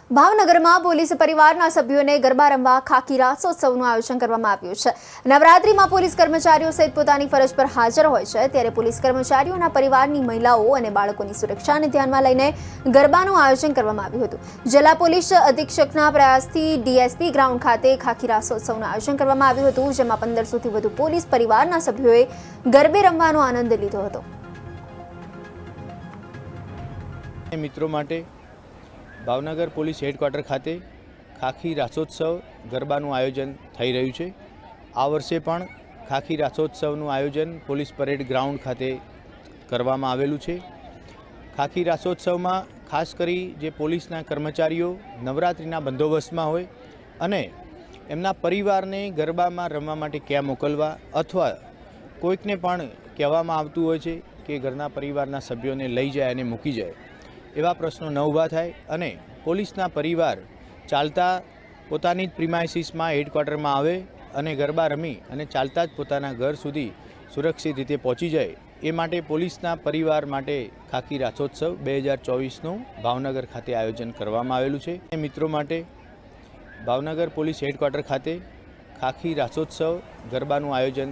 ભાવનગરમાં પોલીસ પરિવારના સભ્યોને ગરબા રમવા ખાકી રાસોત્સવનું આયોજન કરવામાં આવ્યું છે। નવરાત્રિમાં પોલીસ કર્મચારીઓ સહિત પોતાની ફરજ પર હાજર હોય છે, ત્યારે પોલીસ કર્મચારીઓના પરિવારની મહિલાઓ અને બાળકોની સુરક્ષાને ધ્યાનમાં લઈને ગરબાનું આયોજન કરવામાં આવ્યું હતું। જિલ્લા પોલીસ અધિક્ષકના પ્રયાસથી ડીએસપી ગ્રાઉન્ડ ખાતે ખાકી રાસોત્સવનું આયોજન કરવામાં આવ્યું હતું, જેમાં 1500થી વધુ પોલીસ પરિવારના સભ્યોએ ગરબે રમવાનો આનંદ લીધો હતો। મિત્રો માટે ભાવનગર પોલીસ હેડક્વાર્ટર ખાતે ખાખી રાસોત્સવ ગરબાનું આયોજન થઈ રહ્યું છે। આ વર્ષે પણ ખાખી રાસોત્સવનું આયોજન પોલીસ પરેડ ગ્રાઉન્ડ ખાતે કરવામાં આવેલું છે। ખાખી રાસોત્સવમાં ખાસ કરી જે પોલીસના કર્મચારીઓ નવરાત્રિના બંદોબસ્તમાં હોય અને એમના પરિવારને ગરબામાં રમવા માટે ક્યાં મોકલવા અથવા કોઈકને પણ કહેવામાં આવતું હોય છે કે ઘરના પરિવારના સભ્યોને લઈ જાય અને મૂકી જાય, એવા પ્રશ્નો ન ઊભા થાય અને પોલીસના પરિવાર ચાલતા પોતાની જ પ્રિમાઇસીસમાં હેડક્વાર્ટરમાં આવે અને ગરબા રમી અને ચાલતા જ પોતાના ઘર સુધી સુરક્ષિત રીતે પહોંચી જાય, એ માટે પોલીસના પરિવાર માટે ખાકી રાસોત્સવ 2024નું ભાવનગર ખાતે આયોજન કરવામાં આવેલું છે। મિત્રો માટે ભાવનગર પોલીસ હેડક્વાર્ટર ખાતે ખાખી રાસોત્સવ ગરબાનું આયોજન